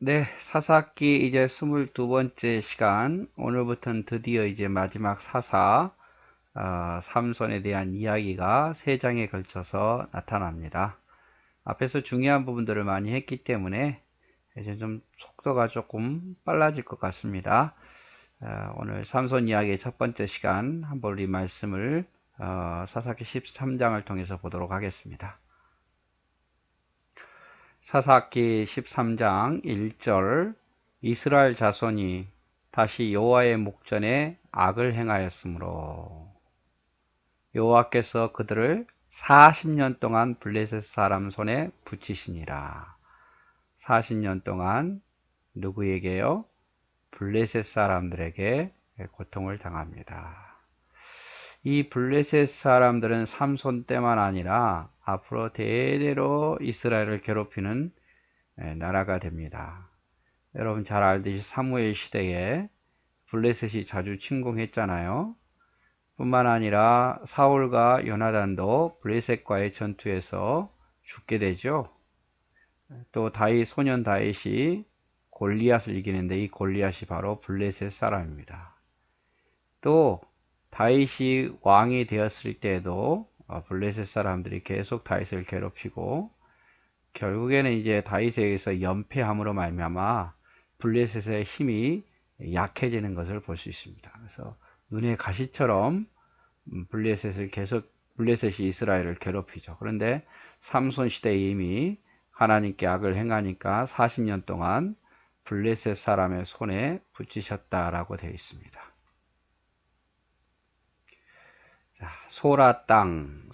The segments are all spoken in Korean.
네, 사사기 이제 22번째 시간. 오늘부터는 드디어 이제 마지막 사사, 삼손에 대한 이야기가 세 장에 걸쳐서 나타납니다. 앞에서 중요한 부분들을 많이 했기 때문에 이제 좀 속도가 조금 빨라질 것 같습니다. 오늘 삼손 이야기의 첫 번째 시간, 한번 우리 말씀을 사사기 13장을 통해서 보도록 하겠습니다. 사사기 13장 1절 이스라엘 자손이 다시 여호와의 목전에 악을 행하였으므로 여호와께서 그들을 40년 동안 블레셋 사람 손에 붙이시니라. 40년 동안 누구에게요? 블레셋 사람들에게 고통을 당합니다. 이 블레셋 사람들은 삼손 때만 아니라 앞으로 대대로 이스라엘을 괴롭히는 나라가 됩니다. 여러분 잘 알듯이 사무엘 시대에 블레셋이 자주 침공했잖아요. 뿐만 아니라 사울과 요나단도 블레셋과의 전투에서 죽게 되죠. 또 소년 다윗이 골리앗을 이기는데 이 골리앗이 바로 블레셋 사람입니다. 또 다윗이 왕이 되었을 때에도 블레셋 사람들이 계속 다윗을 괴롭히고 결국에는 이제 다윗에 의해서 연패함으로 말미암아 블레셋의 힘이 약해지는 것을 볼 수 있습니다. 그래서 눈의 가시처럼 블레셋이 이스라엘을 괴롭히죠. 그런데 삼손 시대에 이미 하나님께 악을 행하니까 40년 동안 블레셋 사람의 손에 붙이셨다라고 되어 있습니다. 자, 소라라는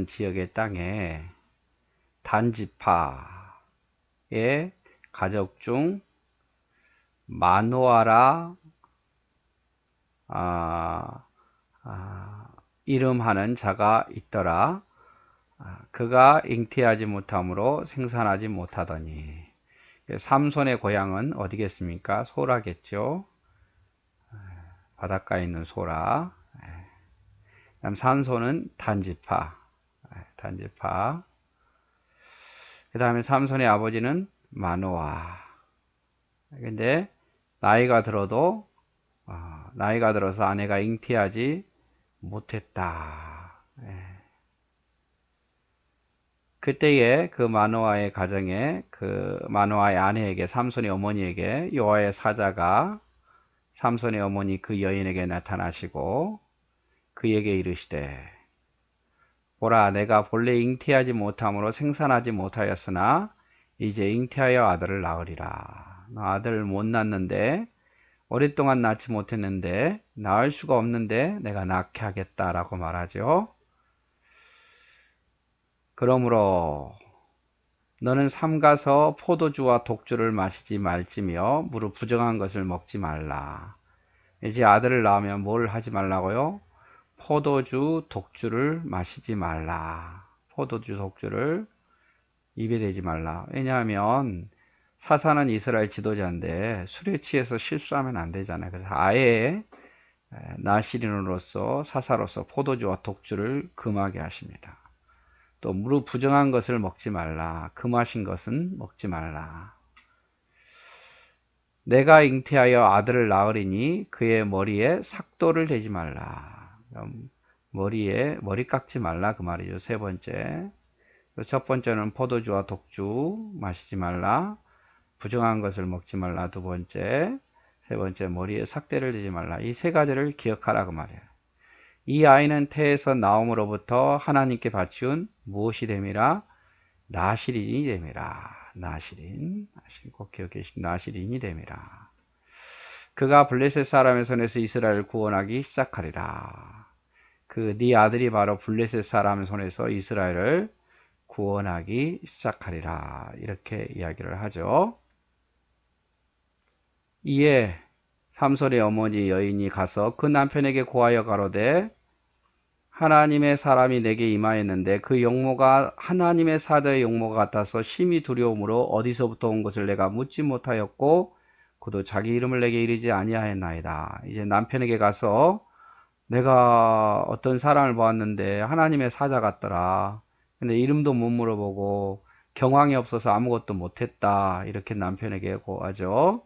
지역의 땅에 단지파의 가족 중 마노아라 이름하는 자가 있더라. 그가 잉태하지 못하므로 생산하지 못하더니 삼손의 고향은 어디겠습니까? 소라겠죠. 바닷가에 있는 소라. 그다음 산소는 단지파. 그 다음에 삼손의 아버지는 마노아. 근데 나이가 들어서 아내가 잉태하지 못했다. 그때에 그 마노아의 가정에 그 마노아의 아내에게 삼손의 어머니에게 여호와의 사자가 삼손의 어머니 그 여인에게 나타나시고 그에게 이르시되 보라 내가 본래 잉태하지 못함으로 생산하지 못하였으나 이제 잉태하여 아들을 낳으리라. 너 아들을 못 낳는데 오랫동안 낳지 못했는데 낳을 수가 없는데 내가 낳게 하겠다라고 말하죠. 그러므로 너는 삼가서 포도주와 독주를 마시지 말지며 무릇 부정한 것을 먹지 말라. 이제 아들을 낳으면 뭘 하지 말라고요? 포도주, 독주를 마시지 말라. 포도주, 독주를 입에 대지 말라. 왜냐하면 사사는 이스라엘 지도자인데 술에 취해서 실수하면 안 되잖아요. 그래서 아예 나시린으로서 사사로서 포도주와 독주를 금하게 하십니다. 또 무릇 부정한 것을 먹지 말라. 금하신 것은 먹지 말라. 내가 잉태하여 아들을 낳으리니 그의 머리에 삭도를 대지 말라. 머리 깎지 말라 그 말이죠. 세 번째. 첫 번째는 포도주와 독주 마시지 말라. 부정한 것을 먹지 말라. 두 번째. 세 번째 머리에 삭대를 대지 말라. 이 세 가지를 기억하라 그 말이에요. 이 아이는 태에서 나옴으로부터 하나님께 바치운 무엇이 됨이라? 나시린이 됨이라. 나시린 꼭 기억해 주시고 나시린이 됨이라. 그가 블레셋 사람의 손에서 이스라엘을 구원하기 시작하리라. 네 아들이 바로 블레셋 사람의 손에서 이스라엘을 구원하기 시작하리라. 이렇게 이야기를 하죠. 이에 삼손의 어머니 여인이 가서 그 남편에게 고하여 가로되 하나님의 사람이 내게 임하였는데 그 용모가 하나님의 사자의 용모가 같아서 심히 두려움으로 어디서부터 온 것을 내가 묻지 못하였고 그도 자기 이름을 내게 이르지 아니하였나이다. 이제 남편에게 가서 내가 어떤 사람을 보았는데 하나님의 사자 같더라. 근데 이름도 못 물어보고 경황이 없어서 아무것도 못했다. 이렇게 남편에게 고하죠.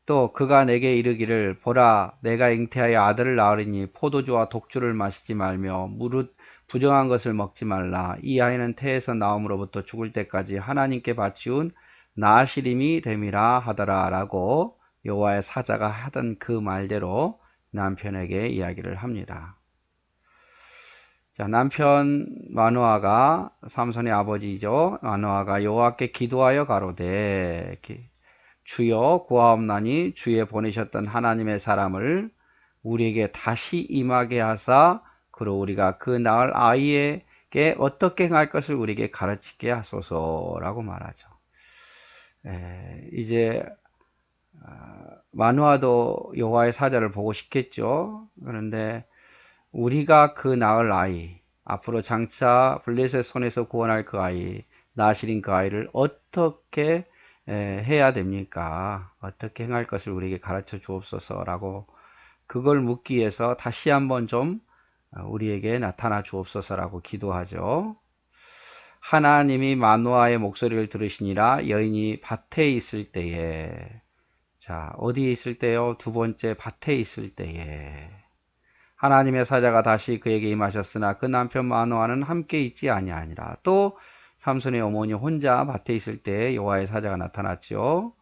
또 그가 내게 이르기를 보라 내가 잉태하여 아들을 낳으리니 포도주와 독주를 마시지 말며 무릇 부정한 것을 먹지 말라. 이 아이는 태에서 나옴으로부터 죽을 때까지 하나님께 바치운 나시림이 됨이라 하더라 라고 여호와의 사자가 하던 그 말대로 남편에게 이야기를 합니다. 자, 남편 마노아가 삼손의 아버지죠. 마노아가 여호와께 기도하여 가로되 주여 구하옵나니 주의 보내셨던 하나님의 사람을 우리에게 다시 임하게 하사 그로 우리가 그 낳을 아이에게 어떻게 행할 것을 우리에게 가르치게 하소서라고 말하죠. 이제 마누아도 여호와의 사자를 보고 싶겠죠. 그런데 우리가 그 낳을 아이, 앞으로 장차 블레셋 손에서 구원할 그 아이, 나실인 그 아이를 어떻게 해야 됩니까? 어떻게 행할 것을 우리에게 가르쳐 주옵소서라고 그걸 묻기 위해서 다시 한번 좀 우리에게 나타나 주옵소서라고 기도하죠. 하나님이 마노아의 목소리를 들으시니라. 여인이 밭에 있을 때에, 자, 어디에 있을 때요? 두 번째 밭에 있을 때에 하나님의 사자가 다시 그에게 임하셨으나 그 남편 마노아는 함께 있지 아니하니라. 또 삼손의 어머니 혼자 밭에 있을 때 여호와의 사자가 나타났죠.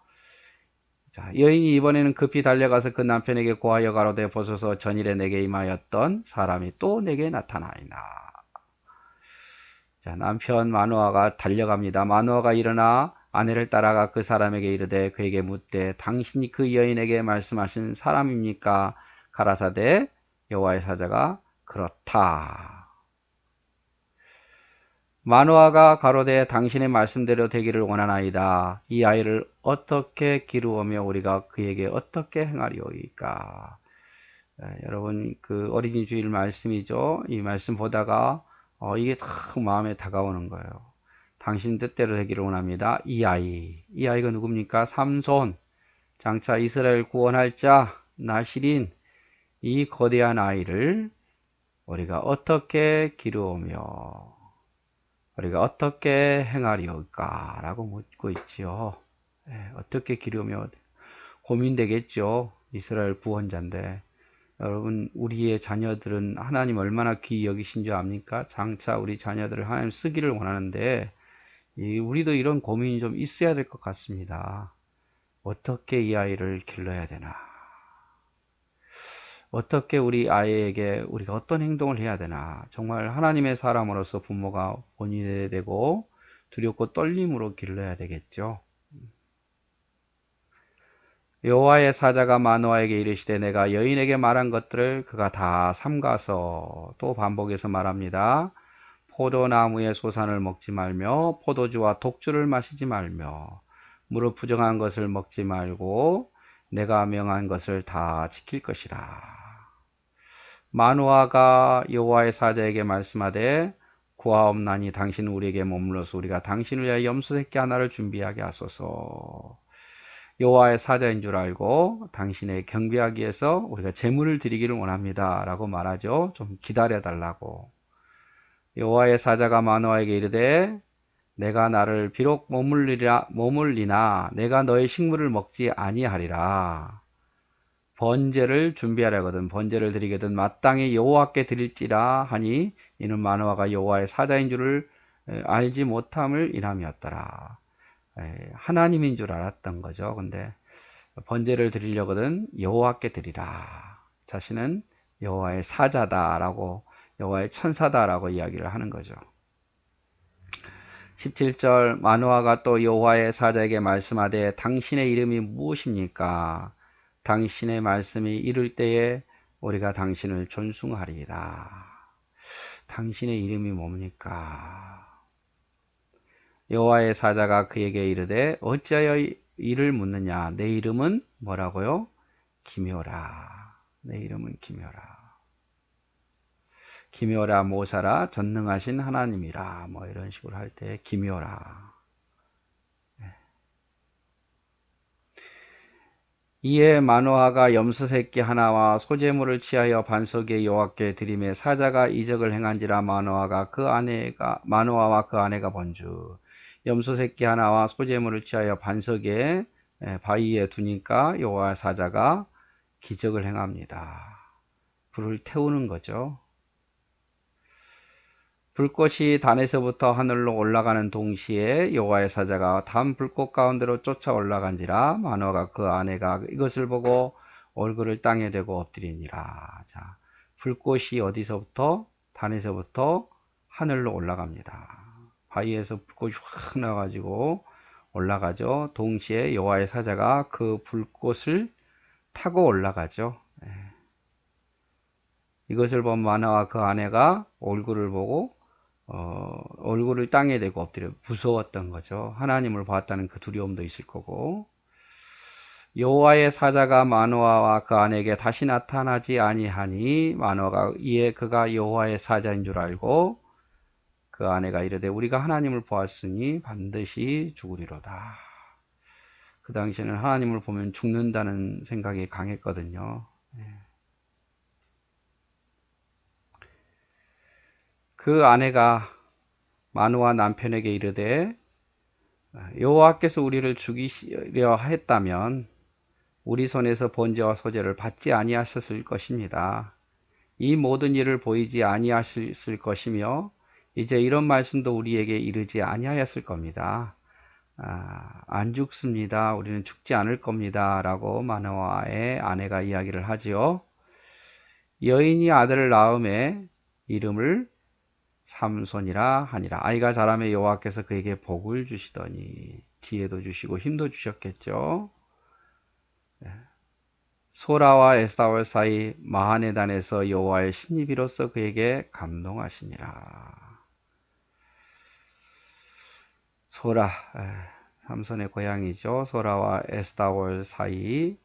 자, 여인이 이번에는 급히 달려가서 그 남편에게 고하여 가로되 보소서 전일에 내게 임하였던 사람이 또 내게 나타나이나. 자, 남편 마노아가 달려갑니다. 마노아가 일어나 아내를 따라가 그 사람에게 이르되 그에게 묻되 당신이 그 여인에게 말씀하신 사람입니까? 가라사대 여호와의 사자가 그렇다. 마노아가 가로되 당신의 말씀대로 되기를 원하나이다. 이 아이를 어떻게 기르오며 우리가 그에게 어떻게 행하리오이까. 여러분 그 어린이 주일 말씀이죠. 이 말씀 보다가 이게 딱 마음에 다가오는 거예요. 당신 뜻대로 되기를 원합니다. 이 아이가 누굽니까? 삼손, 장차 이스라엘 구원할 자 나실인 이 거대한 아이를 우리가 어떻게 기르오며 우리가 어떻게 행하리올까 라고 묻고 있지요. 어떻게 기르며 고민되겠죠. 이스라엘 구원자인데 여러분 우리의 자녀들은 하나님 얼마나 귀히 여기신 줄 압니까? 장차 우리 자녀들을 하나님 쓰기를 원하는데 우리도 이런 고민이 좀 있어야 될 것 같습니다. 어떻게 이 아이를 길러야 되나? 어떻게 우리 아이에게 우리가 어떤 행동을 해야 되나? 정말 하나님의 사람으로서 부모가 본인에 되고 두렵고 떨림으로 길러야 되겠죠. 여호와의 사자가 마노아에게 이르시되 내가 여인에게 말한 것들을 그가 다 삼가서 또 반복해서 말합니다. 포도나무의 소산을 먹지 말며 포도주와 독주를 마시지 말며 무릇 부정한 것을 먹지 말고 내가 명한 것을 다 지킬 것이라. 마노아가 여호와의 사자에게 말씀하되 구하옵나니 당신은 우리에게 머물러서 우리가 당신을 위하여 염소 새끼 하나를 준비하게 하소서. 여호와의 사자인 줄 알고 당신의 경배하기 위해서 우리가 제물을 드리기를 원합니다 라고 말하죠. 좀 기다려 달라고. 여호와의 사자가 마노아에게 이르되 내가 나를 비록 머물리나 내가 너의 식물을 먹지 아니하리라. 번제를 준비하려거든 번제를 드리거든 마땅히 여호와께 드릴지라 하니 이는 마노아가 여호와의 사자인 줄을 알지 못함을 인함이었더라. 하나님인 줄 알았던 거죠. 근데 번제를 드리려거든 여호와께 드리라. 자신은 여호와의 사자다라고 여호와의 천사다라고 이야기를 하는 거죠. 17절 마노아가 또 여호와의 사자에게 말씀하되 당신의 이름이 무엇입니까? 당신의 말씀이 이룰 때에 우리가 당신을 존숭하리이다. 당신의 이름이 뭡니까? 여호와의 사자가 그에게 이르되 어찌하여 이를 묻느냐? 내 이름은 뭐라고요? 기묘라. 내 이름은 기묘라. 기묘라 모사라 전능하신 하나님이라 뭐 이런 식으로 할 때 기묘라. 이에 마노아가 염소 새끼 하나와 소제물을 취하여 반석에 여호와께 드리매 사자가 이적을 행한지라 마노아와 그 아내가 본즉 염소 새끼 하나와 소제물을 취하여 반석에 바위에 두니까 여호와 사자가 기적을 행합니다. 불을 태우는 거죠. 불꽃이 단에서부터 하늘로 올라가는 동시에 여호와의 사자가 단 불꽃 가운데로 쫓아 올라간지라 마노아가 그 아내가 이것을 보고 얼굴을 땅에 대고 엎드리니라. 자, 불꽃이 어디서부터? 단에서부터 하늘로 올라갑니다. 바위에서 불꽃이 확 나가지고 올라가죠. 동시에 여호와의 사자가 그 불꽃을 타고 올라가죠. 이것을 본 마노아와 그 아내가 얼굴을 보고 얼굴을 땅에 대고 엎드려 무서웠던 거죠. 하나님을 보았다는 그 두려움도 있을 거고. 여호와의 사자가 마노아와 그 아내에게 다시 나타나지 아니하니 마노아가 이에 그가 여호와의 사자인 줄 알고 그 아내가 이르되 우리가 하나님을 보았으니 반드시 죽으리로다. 그 당시에는 하나님을 보면 죽는다는 생각이 강했거든요. 그 아내가 마노아 남편에게 이르되 여호와께서 우리를 죽이려 했다면 우리 손에서 번제와 소제를 받지 아니하셨을 것입니다. 이 모든 일을 보이지 아니하셨을 것이며 이제 이런 말씀도 우리에게 이르지 아니하였을 겁니다. 안 죽습니다. 우리는 죽지 않을 겁니다. 라고 마노아의 아내가 이야기를 하지요. 여인이 아들을 낳음에 이름을 삼손이라 하니라. 아이가 자라매 여호와께서 그에게 복을 주시더니 지혜도 주시고 힘도 주셨겠죠. 소라와 에스타올 사이 마하네단에서 여호와의 신이 비로소 그에게 감동하시니라. 소라, 삼손의 고향이죠. 소라와 에스타올 사이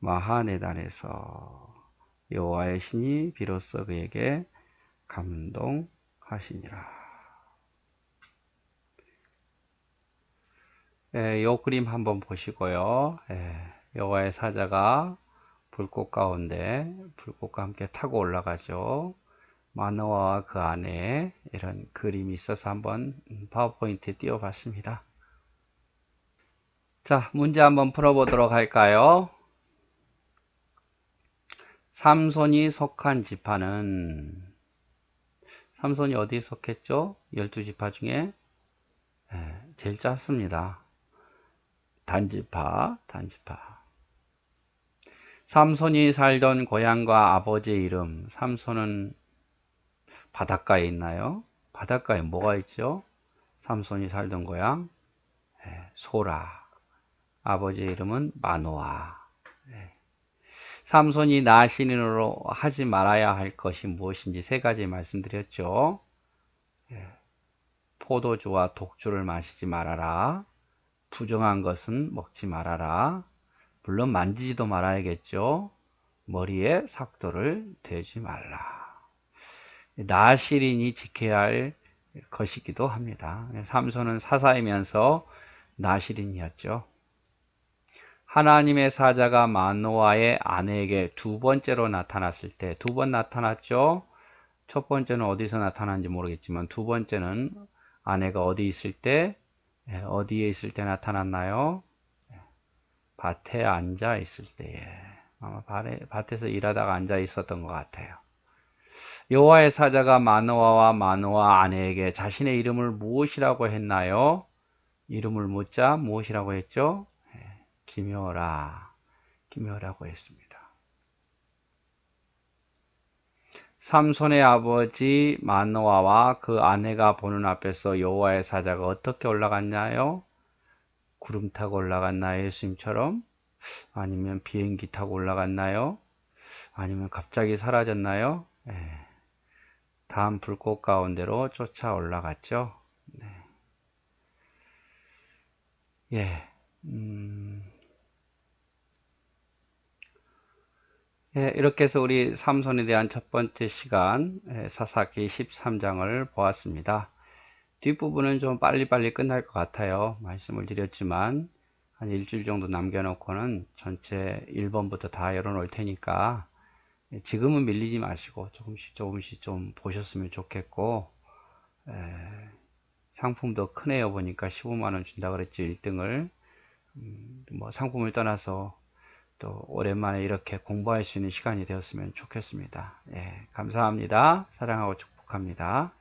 마하네단에서 여호와의 신이 비로소 그에게 감동하시니라. 요 그림 한번 보시고요. 여호와의 사자가 불꽃 가운데 불꽃과 함께 타고 올라가죠. 마노아와 그 안에 이런 그림이 있어서 한번 파워포인트에 띄워봤습니다. 자, 문제 한번 풀어보도록 할까요? 삼손이 속한 지파는 삼손이 어디에 속했죠? 12지파 중에 제일 작습니다. 단지파. 삼손이 살던 고향과 아버지의 이름. 삼손은 바닷가에 있나요? 바닷가에 뭐가 있죠? 삼손이 살던 고향 소라. 아버지의 이름은 마노아. 삼손이 나신인으로 하지 말아야 할 것이 무엇인지 세 가지 말씀드렸죠. 포도주와 독주를 마시지 말아라. 부정한 것은 먹지 말아라. 물론 만지지도 말아야겠죠. 머리에 삭도를 대지 말라. 나실인이 지켜야 할 것이기도 합니다. 삼손은 사사이면서 나실인이었죠. 하나님의 사자가 마노아의 아내에게 두 번째로 나타났을 때, 두 번 나타났죠. 첫 번째는 어디서 나타났는지 모르겠지만 두 번째는 아내가 어디에 있을 때 나타났나요? 밭에 앉아 있을 때에. 아마 밭에서 일하다가 앉아 있었던 것 같아요. 여호와의 사자가 마노아와 마노아 아내에게 자신의 이름을 무엇이라고 했나요? 이름을 묻자 무엇이라고 했죠? 기묘라고 했습니다. 삼손의 아버지 마노아와 그 아내가 보는 앞에서 여호와의 사자가 어떻게 올라갔나요? 구름 타고 올라갔나요? 예수님처럼? 아니면 비행기 타고 올라갔나요? 아니면 갑자기 사라졌나요? 다음 불꽃 가운데로 쫓아 올라갔죠. 이렇게 해서 우리 삼손에 대한 첫 번째 시간 사사기 13장을 보았습니다. 뒷부분은 좀 빨리빨리 끝날 것 같아요. 말씀을 드렸지만 한 일주일 정도 남겨놓고는 전체 1번부터 다 열어놓을 테니까 지금은 밀리지 마시고 조금씩 조금씩 좀 보셨으면 좋겠고, 상품도 크네요. 보니까 15만원 준다 그랬죠. 1등을. 뭐 상품을 떠나서 또 오랜만에 이렇게 공부할 수 있는 시간이 되었으면 좋겠습니다. 예, 감사합니다. 사랑하고 축복합니다.